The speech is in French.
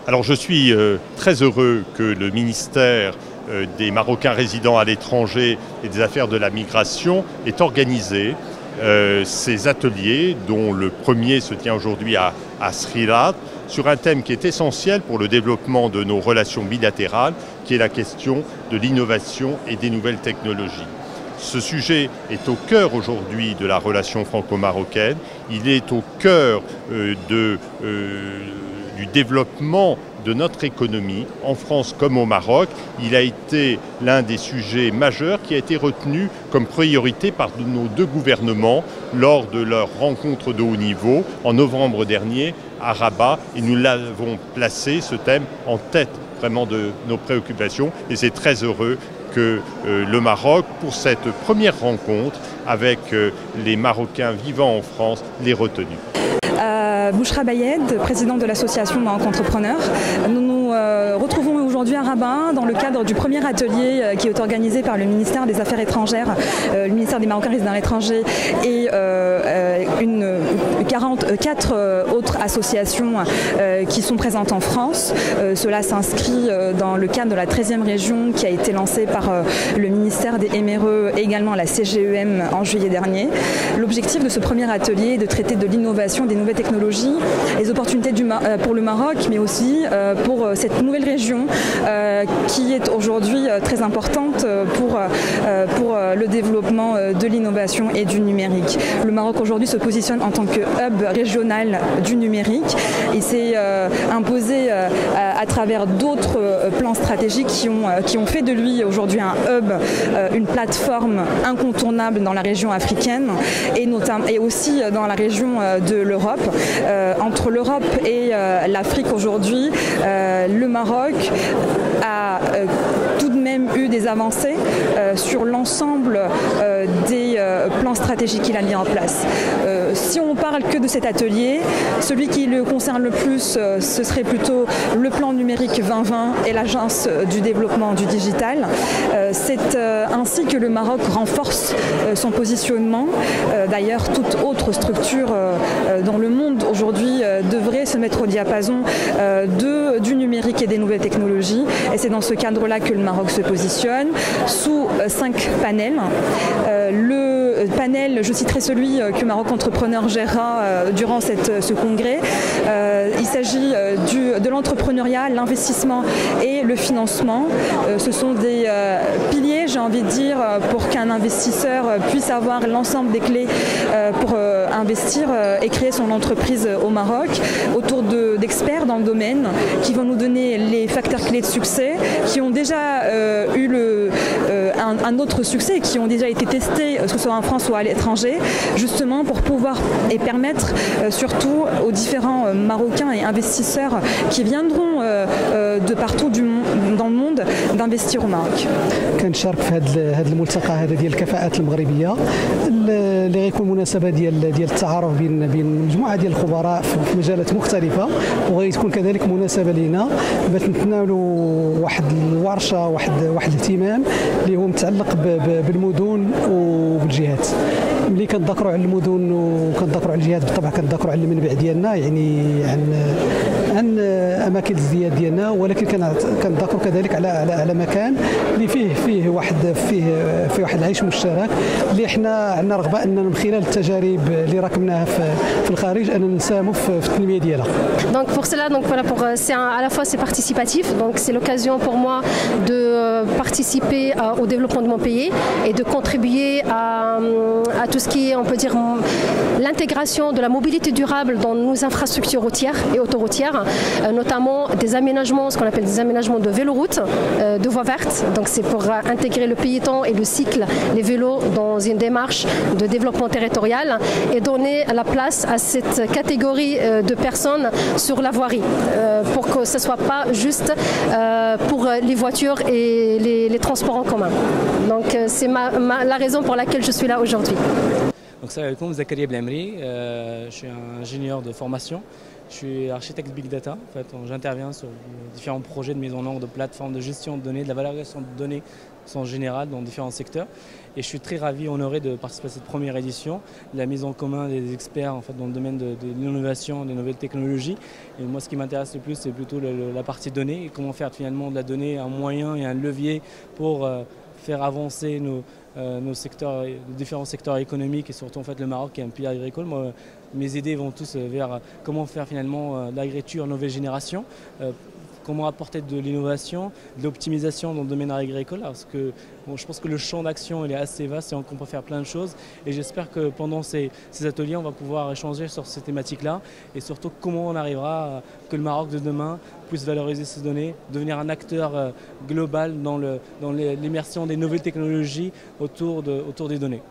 Alors je suis très heureux que le ministère des Marocains résidant à l'étranger et des Affaires de la Migration ait organisé ces ateliers, dont le premier se tient aujourd'hui à Srirat, sur un thème qui est essentiel pour le développement de nos relations bilatérales, qui est la question de l'innovation et des nouvelles technologies. Ce sujet est au cœur aujourd'hui de la relation franco-marocaine, il est au cœur du développement de notre économie, en France comme au Maroc. Il a été l'un des sujets majeurs qui a été retenu comme priorité par nos deux gouvernements lors de leur rencontre de haut niveau en novembre dernier à Rabat. Et nous l'avons placé, ce thème, en tête vraiment de nos préoccupations. Et c'est très heureux que le Maroc, pour cette première rencontre avec les Marocains vivant en France, l'ait retenu. Bouchra Bayed, présidente de l'association Maroc Entrepreneurs. Nous nous retrouvons aujourd'hui à Rabat dans le cadre du premier atelier qui est organisé par le ministère des Affaires étrangères, le ministère des Marocains résidant à l'étranger et 4 autres associations qui sont présentes en France. Cela s'inscrit dans le cadre de la 13e région qui a été lancée par le ministère des MRE et également la CGEM en juillet dernier. L'objectif de ce premier atelier est de traiter de l'innovation, des nouvelles technologies, les opportunités pour le Maroc, mais aussi pour cette nouvelle région qui est aujourd'hui très importante pour le développement de l'innovation et du numérique. Le Maroc aujourd'hui se positionne en tant que hub régional du numérique et s'est imposé à travers d'autres plans stratégiques qui ont fait de lui aujourd'hui un hub, une plateforme incontournable dans la région africaine et aussi dans la région de l'Europe. Entre l'Europe et l'Afrique aujourd'hui, le Maroc a tout de même eu des avancées sur l'ensemble des plans stratégiques qu'il a mis en place. Si on parle que de cet atelier, celui qui le concerne le plus, ce serait plutôt le plan numérique 2020 et l'agence du développement du digital. C'est ainsi que le Maroc renforce son positionnement. D'ailleurs, toute autre structure dans le monde aujourd'hui devrait se mettre au diapason du numérique et des nouvelles technologies. Et c'est dans ce cadre-là que le Maroc se positionne sous 5 panels. Le panel, je citerai celui que Maroc Entrepreneurs gérera durant ce congrès. Il s'agit de l'entrepreneuriat, l'investissement et le financement. Ce sont des piliers, j'ai envie de dire, pour qu'un investisseur puisse avoir l'ensemble des clés pour investir et créer son entreprise au Maroc, autour d'experts dans le domaine qui vont nous donner les facteurs clés de succès, qui ont déjà eu un autre succès, qui ont déjà été testés, que ce soit en France ou à l'étranger, justement pour pouvoir et permettre surtout aux différents Marocains et investisseurs qui viendront de partout dans le monde d'investir au Maroc. كنشارك في هذا الملتقى هذا ديال الكفاءات المغربيه اللي غيكون مناسبه ديال التعارف بين مجموعه ديال الخبراء في مجالات مختلفه وغيتكون كذلك مناسبه لينا باش نتناولوا واحد الورشه واحد الاهتمام اللي هو متعلق بالمدن وبالجهات. ملي كنذكروا على المدن وكنذكروا على الجهات بالطبع كنذكروا على المنبع ديالنا يعني عن اماكن الازدياد ديالنا ولكن كنذكروا كذلك على مكان اللي فيه واحد العيش مشترك اللي احنا عندنا رغبه اننا من خلال التجارب اللي راكمناها في الخارج اننا نساهموا في التنميه ديالها. Donc pour cela à la fois c'est participatif, donc c'est l'occasion pour moi de participer au développement de mon pays et de contribuer à tout ce qui est, on peut dire, l'intégration de la mobilité durable dans nos infrastructures routières et autoroutières, notamment des aménagements, ce qu'on appelle des aménagements de véloroutes, de voies vertes. Donc c'est pour intégrer le piéton et le cycle, les vélos dans une démarche de développement territorial et donner la place à cette catégorie de personnes sur la voirie pour que ce ne soit pas juste pour les voitures et les transports en commun. Donc c'est la raison pour laquelle je suis là aujourd'hui. Donc salam alaikum, Zakaria Blamri, je suis un ingénieur de formation, je suis architecte Big Data. En fait, j'interviens sur différents projets de mise en œuvre de plateformes de gestion de données, de la valorisation de données en général dans différents secteurs. Et je suis très ravi, honoré de participer à cette première édition, la mise en commun des experts en fait, dans le domaine de l'innovation, des nouvelles technologies. Et moi, ce qui m'intéresse le plus, c'est plutôt la partie données et comment faire finalement de la donnée un moyen et un levier pour faire avancer nos secteurs, différents secteurs économiques et surtout en fait le Maroc qui est un pays agricole. Moi, mes idées vont tous vers comment faire finalement l'agriculture nouvelle génération. Comment apporter de l'innovation, de l'optimisation dans le domaine agricole, parce que bon, je pense que le champ d'action il est assez vaste et qu'on peut faire plein de choses. Et j'espère que pendant ces ateliers, on va pouvoir échanger sur ces thématiques-là et surtout comment on arrivera que le Maroc de demain puisse valoriser ces données, devenir un acteur global dans l'immersion des nouvelles technologies autour des données.